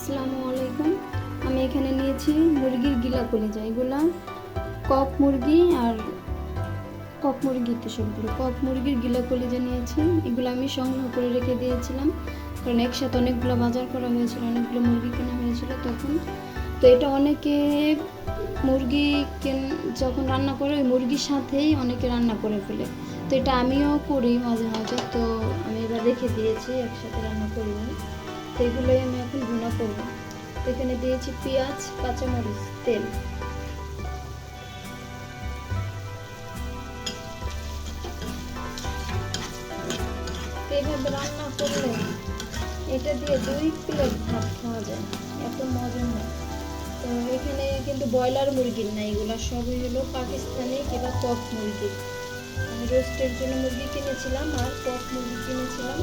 আসসালামু আলাইকুম। আমি এখানে নিয়েছি মুরগির গিলা কলিজা। এগুলা কক মুরগি আর কক মুরগি তো সবগুলো কক মুরগির গিলা কলিজা নিয়েছি। এগুলো আমি সংগ্রহ করে রেখে দিয়েছিলাম, কারণ একসাথে অনেকগুলো বাজার করা হয়েছিল, অনেকগুলো মুরগি কেনা হয়েছিল তখন। তো এটা অনেকে মুরগি যখন রান্না করে ওই মুরগির সাথেই অনেকে রান্না করে ফেলে। তো এটা আমিও করি মাঝে মাঝে। তো আমি এবার রেখে দিয়েছি, একসাথে রান্না করিনি। তো এগুলোই আমি এখন ভুনা করবো। তো এখানে দিয়েছি পেঁয়াজ, কাঁচামরিচ, তেল। এইভাবে রান্না করলে এটা দিয়ে 2 প্লেট ভাত খাওয়া যায়, এত মজা হয়। তো এখানে কিন্তু ব্রয়লার মুরগির না, এগুলো সবই হলো পাকিস্তানি কিংবা কক মুরগির। আমি রোস্টের জন্য মুরগি কিনেছিলাম আর কক মুরগি কিনেছিলাম।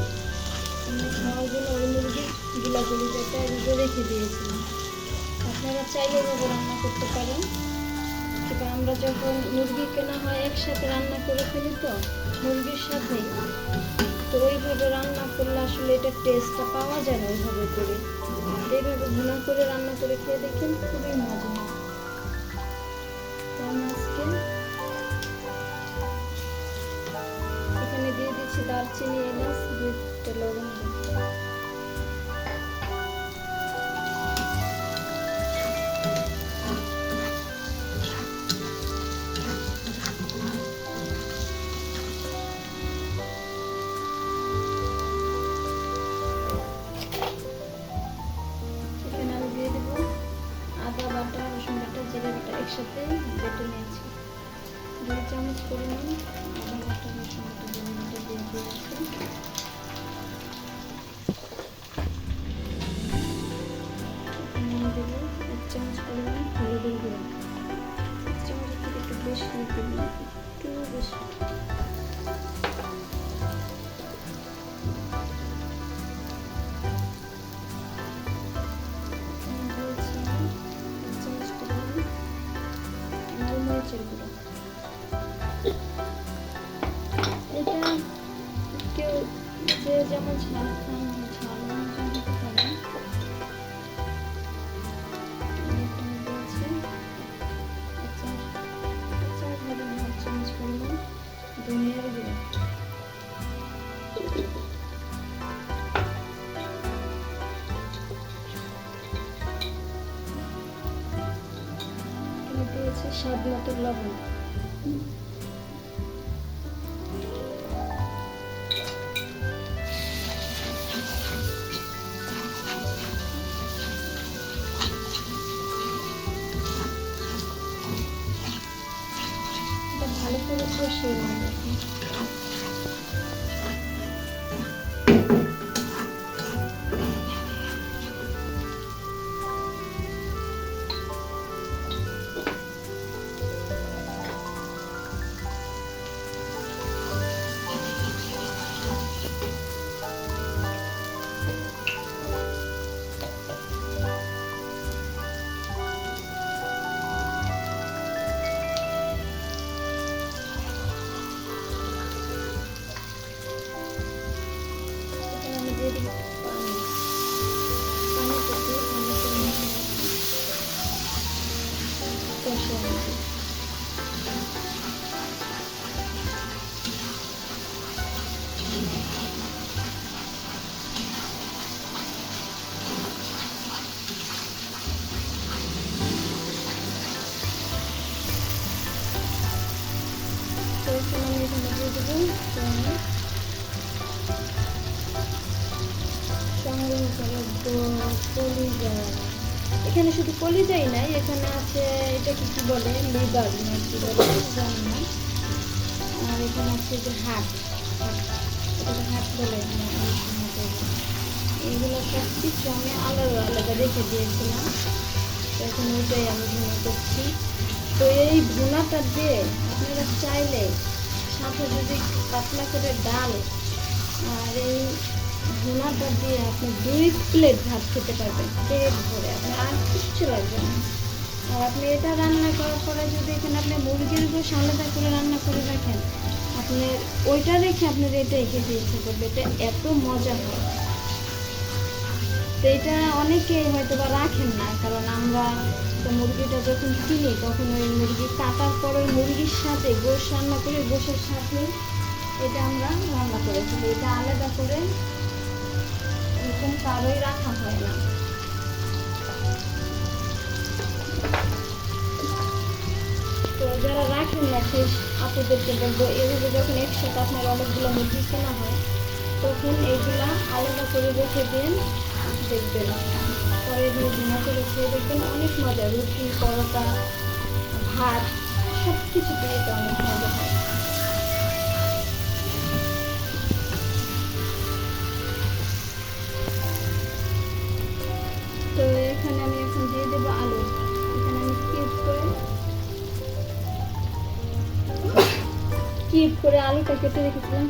আমি খাওয়ার জন্য ওই মুরগির গিলাগুলিটা রেখে দিয়েছিলাম। আপনারা চাইলে এভাবে রান্না করতে পারেন, কিংবা আমরা যখন মুরগি কেনা হয় একসাথে রান্না করে ফেলি তো মুরগির সাথে। তো ওইভাবে রান্না করলে আসলে এটা টেস্টটা পাওয়া যায় না ওইভাবে করে। এইভাবে ভুনা করে রান্না করে খেয়ে দেখেন, খুবই মজা হয়। তো আমি আজকে এখানে দিয়ে দিচ্ছি দারচিনি, এলাচ, 2টা লবঙ্গ। এখানে আমি দিয়ে দেবো আদা বাটা, রসুন বাটা, জিরে বাটা একসাথে বেটে নিয়েছি। 2 চামচ পরিমাণ আদা বাটা, রসুন বাটা, জিরে বাটা দিয়ে দিয়েছি। এখানে দেবো 1 চামচ পরিমাণ হলুদের গুঁড়ো। 1 চামচের থেকে একটু বেশি দেবো, একটু বেশি। এটা কেউ যে যেমন ঝাল খান ঝাল অনুযায়ী দিতে পারেন। ধনিয়ার গুঁড়ো, দিয়েছে স্বাদ মতো লবণ। ভালো করে কষিয়ে নেব। এখানে শুধু কলিজাই নাই, এখানে আছে এটাকে কি বলে, লিভার না কি বলে জানি না। আর এখানে আছে যে হাট, এটাকে হাট বলে। এইগুলো সব কিছু আমি আলাদা আলাদা রেখে দিয়েছিলাম। তো এখন ওইটাই আমি ভুনা করছি। তো এই ভুনাটা দিয়ে আপনারা চাইলে সাথে যদি পাতলা করে ডাল আর এই ভুনাটা দিয়ে আপনি 2 প্লেট ভাত খেতে পারবেন পেট ভরে, আপনার আর কিচ্ছু লাগবে না। আর আপনি এটা রান্না করার পরে যদি এখানে আপনি মুরগির গোশ আলাদা করে রান্না করে রাখেন, আপনার ওইটা রেখে আপনার এটা খেতে ইচ্ছে করবে। এটা এত মজা হয়। তো এটা অনেকেই হয়তো বা রাখেন না, কারণ আমরা তো মুরগিটা যখন কিনি তখন ওই মুরগি কাটার পর ওই মুরগির সাথে গোশ রান্না করে গোশের সাথে এটা আমরা রান্না করে ফেলি। এটা আলাদা করে এরকম কারোই রাখা হয় না। তো যারা রাখেন না সেই আপুদেরকে বলবো, এভাবে যখন একসাথে আপনার অনেকগুলো মুরগি কেনা হয় তখন এইগুলা আলাদা করে রেখে দিন, দেখবেন পরে এগুলো ভুনা করে খেয়ে দেখবেন অনেক মজা। রুটি, পরোটা, ভাত সব কিছুতে এটা অনেক মজা হয়। তো এখানে আমি এখন দিয়ে দেবো আলু। এখানে আমি কিউব করে আলুটা কেটে রেখেছিলাম,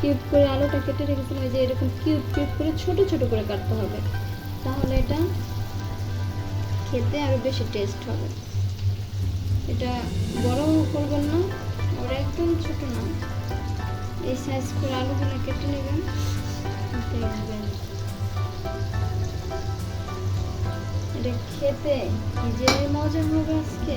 কিউব করে আলুটা কেটে রেখেছিলাম। এই যে এরকম কিউব করে ছোট ছোট করে কাটতে হবে, তাহলে এটা খেতে আরো বেশি টেস্ট হবে। এটা বড়ও করবেন না আর একদম ছোট না, এই সাইজ করে আলুগুলো কেটে নেবেন, দেখবেন এটা খেতে কি যে মজা হবে আজকে।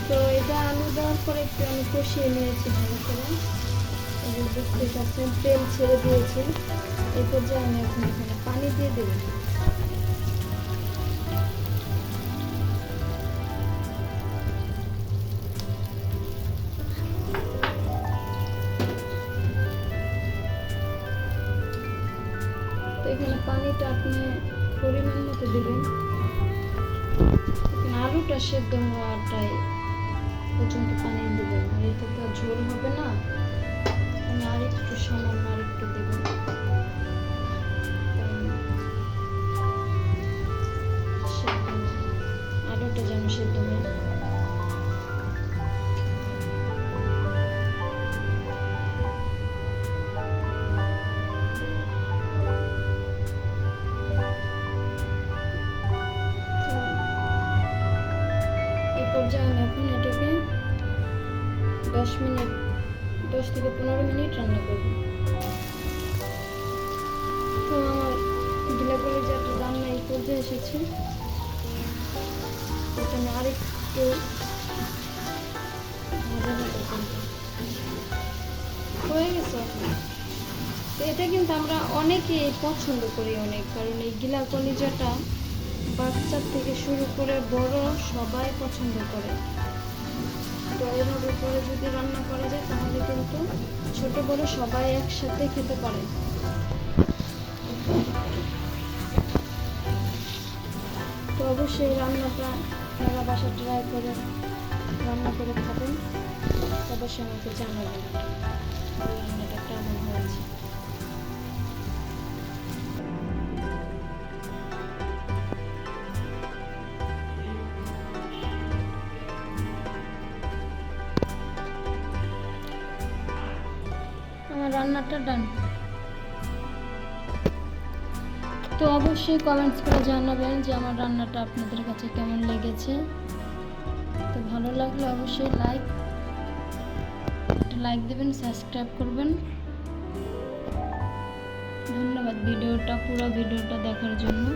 তো এটা আলু দেওয়ার পরে একটু আমি কষিয়ে নিয়েছি ভালো করে, বুঝতে পারছেন তেল ছেড়ে দিয়েছি। এই পর্যায়ে আমি এখন এখানে পানি দিয়ে দেব। তো এখানে পানিটা আপনি পরিমাণ মতো দেবেন, আলুটা সেদ্ধ হওয়াটাই পর্যন্ত পানি দেবেন, আর এতে তো ঝোল হবে না, আমি আর একটু সামান্য আর একটু দেবেন। আলুটা যেন সেদ্ধ হয়। এই পর্যায়ে আমি এখন এটাকে 10 থেকে 15 মিনিট রান্না করব। তো আমার গিলা কলিজাটা রান্না এই পর্যায়ে এসেছে, এটা আমি আরেকটু হয়ে গেছে। তো এটা কিন্তু আমরা অনেকেই পছন্দ করি অনেক, কারণ এই গিলা কলিজাটা বাচ্চা থেকে শুরু করে বড় সবাই পছন্দ করে। তো এভাবে করে যদি রান্না করা যায় তাহলে কিন্তু ছোট বড় সবাই একসাথে খেতে পারে। তো অবশ্যই রান্নাটা আপনারা বাসা ট্রাই করে রান্না করে খাবেন, অবশ্যই আমাকে জানাবেন রান্নাটা কেমন হয়েছে। আমার রান্নাটা ডান। তো অবশ্যই কমেন্টস করে জানাবেন যে আমার রান্নাটা আপনাদের কাছে কেমন লেগেছে। তো ভালো লাগলে অবশ্যই লাইক দেবেন, সাবস্ক্রাইব করবেন। ধন্যবাদ পুরো ভিডিওটা দেখার জন্য।